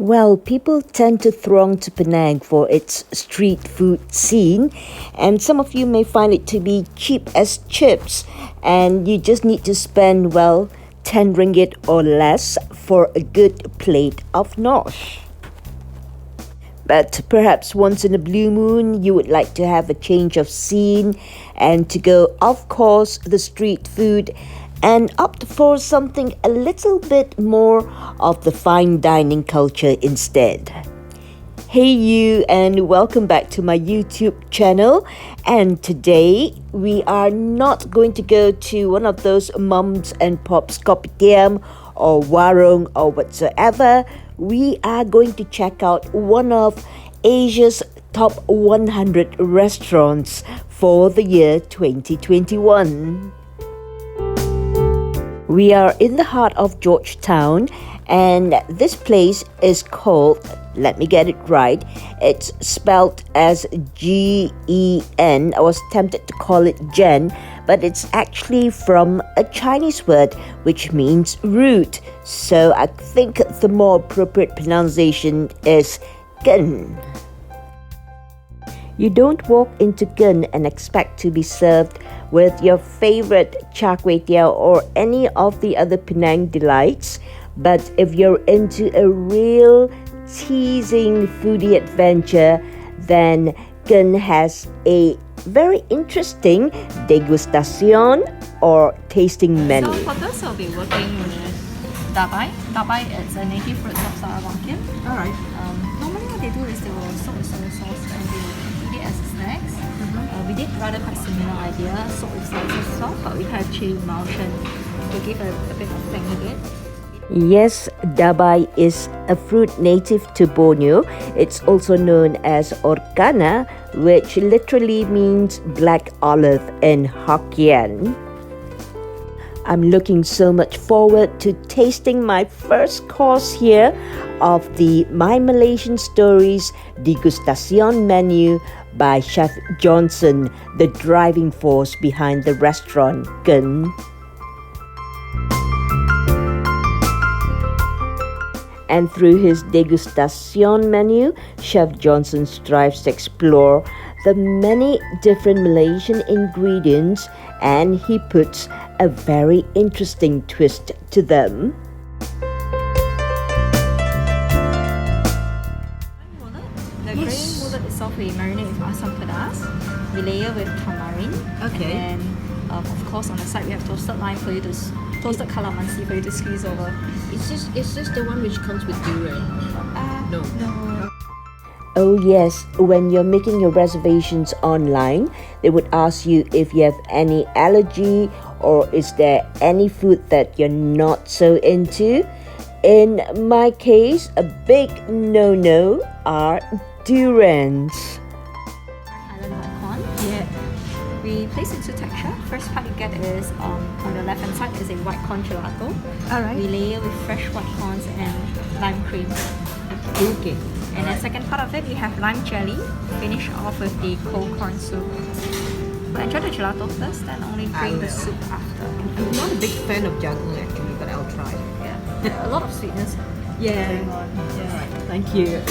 Well, people tend to throng to Penang for its street food scene, and some of you may find it to be cheap as chips, and you just need to spend, well, 10 ringgit or less for a good plate of nosh. But perhaps once in a blue moon, you would like to have a change of scene and to go off course the street food and opt for something a little bit more of the fine dining culture instead. Hey you, and welcome back to my YouTube channel. And today we are not going to go to one of those mums and pops kopitiam or warung or whatsoever. We are going to check out one of Asia's top 100 restaurants for the year 2021. We are in the heart of Georgetown, and this place is called, let me get it right, it's spelled as G-E-N. I was tempted to call it Gen, but it's actually from a Chinese word which means root. So I think the more appropriate pronunciation is Gen. You don't walk into Gen and expect to be served with your favorite char kway teow or any of the other Penang delights. But if you're into a real teasing foodie adventure, then Gen has a very interesting degustation or tasting menu. So for this, I'll be working with dabai. Dabai is a native fruit of Sarawak. Alright. Normally what they do is they will soak with soy sauce and they will eat it as snacks. We did rather quite similar idea, soak with soy sauce, but we have chili emulsion to give a bit of tang with it. Yes, dabai is a fruit native to Borneo. It's also known as orkana, which literally means black olive in Hokkien. I'm looking so much forward to tasting my first course here of the My Malaysian Stories degustation menu by Chef Johnson, the driving force behind the restaurant Gen. And through his degustation menu, Chef Johnson strives to explore the many different Malaysian ingredients, and he puts a very interesting twist to them. The green mullet itself we marinate with asam pedas. We layer with tamarind. Okay. And then, of course, on the side we have toasted lime for you to toasted calamansi for you to squeeze over. Is this the one which comes with durian? No. Oh yes, when you're making your reservations online, they would ask you if you have any allergy or is there any food that you're not so into. In my case, a big no-no are durians. Island white corn. Yeah. We place it to texture. First part you get is on the left hand side is a white corn gelato. Alright. We layer with fresh white corns and lime cream. Okay. And the second part of it, we have lime jelly, finish off with the cold corn soup. But enjoy the gelato first, then only drink the soup after. I'm not a big fan of jagung actually, but I'll try. Yeah, a lot of sweetness going on. Yeah. Alright, thank you.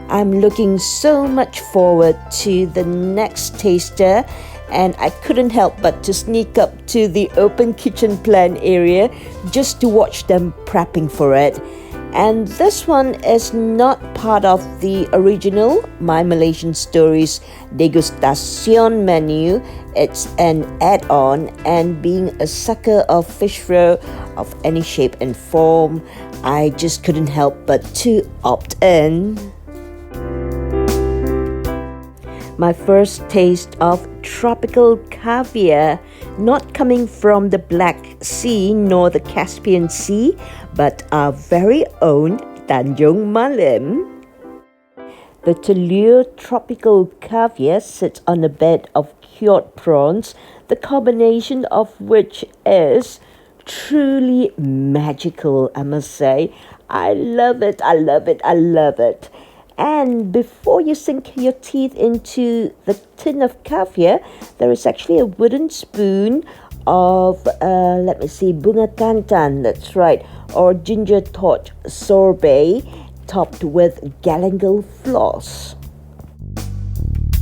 I'm looking so much forward to the next taster, and I couldn't help but to sneak up to the open kitchen plan area just to watch them prepping for it. And this one is not part of the original My Malaysian Stories degustation menu. It's an add-on, and being a sucker of fish roe of any shape and form, I just couldn't help but to opt in. My first taste of tropical caviar, not coming from the Black Sea nor the Caspian Sea, but our very own Tanjung Malim. The Telur tropical caviar sits on a bed of cured prawns, the combination of which is truly magical, I must say. I love it, I love it, I love it. And before you sink your teeth into the tin of caviar, there is actually a wooden spoon of, bunga kantan, that's right, or ginger torch sorbet, topped with galangal floss.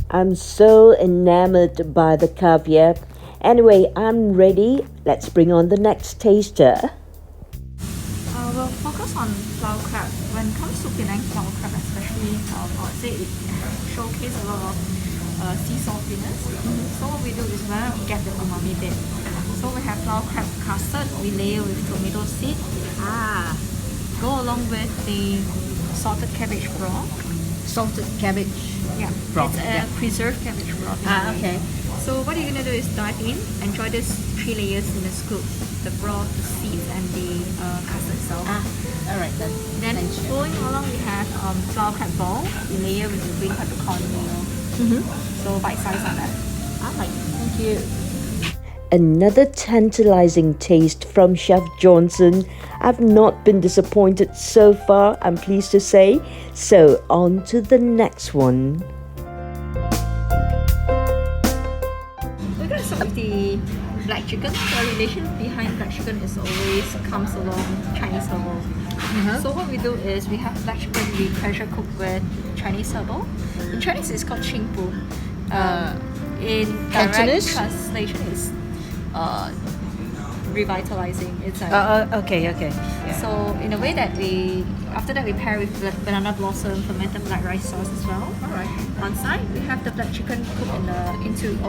I'm so enamored by the caviar. Anyway, I'm ready. Let's bring on the next taster. We'll focus on flower crab. When it comes to Penang flower crab, especially, I would say it showcases a lot of sea saltiness. So what we do is we get the umami bit. So we have flower crab custard, we layer with tomato seed. Go along with the salted cabbage broth. Salted cabbage. Yeah, Broth, it's a yeah. preserved cabbage broth. Okay. So what you're gonna do is dive in, enjoy this 3 layers in a scoop: the broth, the seeds, and the custard itself. Alright then. Then Thank you. following along, we have flower crab ball. We layer with the green peppercorn meal. So bite size like that. Alright, thank you. Another tantalizing taste from Chef Johnson. I've not been disappointed so far, I'm pleased to say. So on to the next one. We're gonna start with the black chicken. The relation behind black chicken is always comes along Chinese herbal. So what we do is we have black chicken we pressure cook with Chinese herbal. In Chinese it's called Qingpu. In direct Cantonese? translation is revitalizing. It's like Okay. Yeah. so in a way that after that we pair with banana blossom fermented black rice sauce as well. Alright. On side we have the black chicken cooked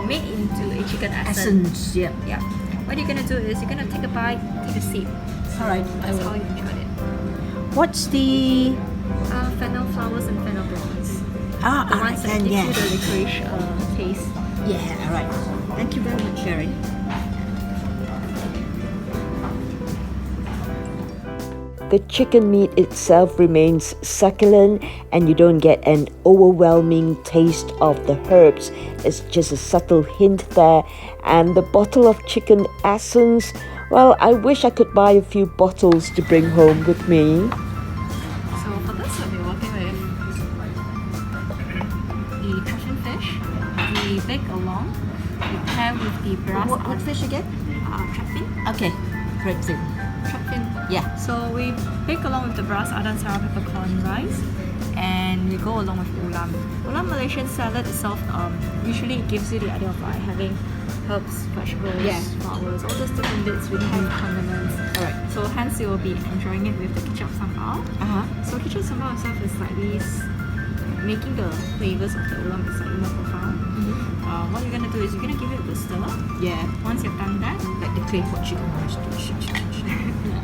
made into a chicken essence. Essence, yeah. Yeah. What you're gonna do is you're gonna take a bite, take a sip. Alright, I That's how will. you enjoy it. What's the... Fennel flowers and fennel bronze. The alright ones that then, give yeah. you the licorice taste. Yeah, alright. Thank you very much, Sherry. The chicken meat itself remains succulent, and you don't get an overwhelming taste of the herbs. It's just a subtle hint there. And the bottle of chicken essence, well, I wish I could buy a few bottles to bring home with me. So for this we'll be working with the passion fish. We bake along. We pair with the brass What fish again? trap fin. Okay, great thing. Trap fin. Yeah. So we bake along with the brass adan sour peppercorn rice, and we go along with ulam. Ulam Malaysian salad itself, usually it gives you the idea of having herbs, vegetables, Yeah. flowers, all those different bits with kind of condiments. Alright. So hence you will be enjoying it with the kicap sambal. So kicap sambal itself is slightly making the flavors of the ulam is slightly more profound. What you're gonna do is you're gonna give it a good stir. Yeah. Once you've done that, Like the claypot chicken rice.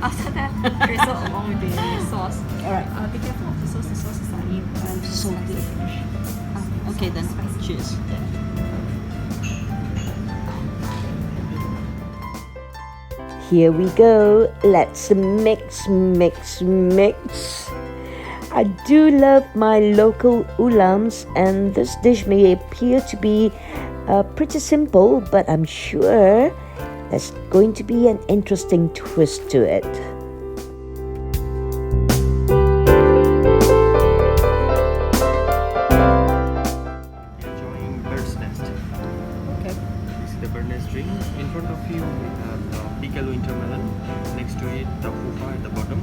after that, drizzle along with the sauce. Alright. Be careful of the sauce. The sauce is slightly Salty. finish. Okay then, Spicy. cheers. Here we go. Let's mix. I do love my local ulams, and this dish may appear to be pretty simple, but I'm sure there's going to be an interesting twist to it. Enjoying bird's nest. Okay. This is the bird nest drink. In front of you, we have pickle winter melon. Next to it, the pupa at the bottom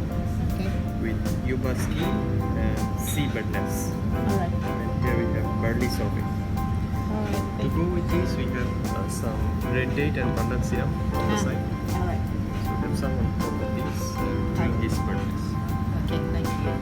Okay. with yuba skin and sea bird nest. Alright. And here we have barley sorbet. To go with this, we have some red date and pandan siam on the side. Alright. So we have some on top of this during this purchase. Okay, thank you.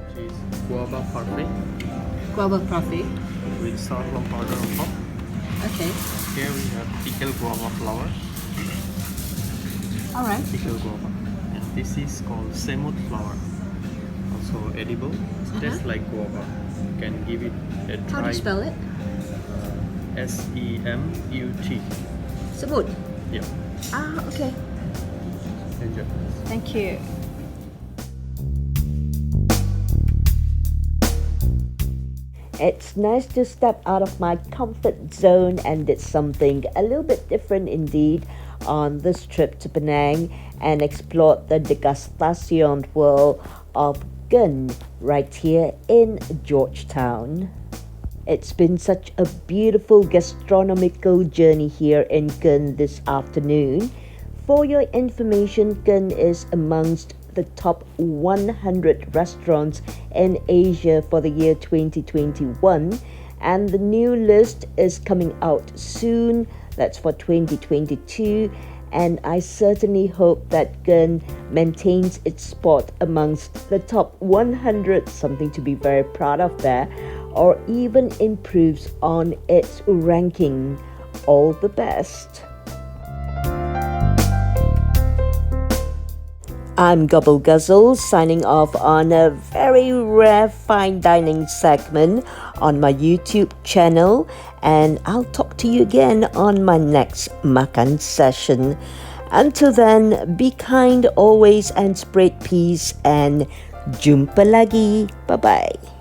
Which is guava parfait Guava parfait. with sour plum powder on top. Okay. Here we have pickled guava flower, Alright. pickled guava. And this is called semut flower. Also edible. It tastes like guava. You can give it a try. How do you spell it? SEMUT. Samut. Yeah. Ah, okay. Enjoy. Thank you. It's nice to step out of my comfort zone and did something a little bit different indeed on this trip to Penang and explored the degustation world of Gun right here in Georgetown. It's been such a beautiful gastronomical journey here in Gun this afternoon. For your information, Gun is amongst the top 100 restaurants in Asia for the year 2021, and the new list is coming out soon. That's for 2022, and I certainly hope that Gun maintains its spot amongst the top 100, something to be very proud of there, or even improves on its ranking. All the best. I'm Gobble Guzzle, signing off on a very rare fine dining segment on my YouTube channel, and I'll talk to you again on my next makan session. Until then, be kind always and spread peace, and jumpa lagi. Bye-bye.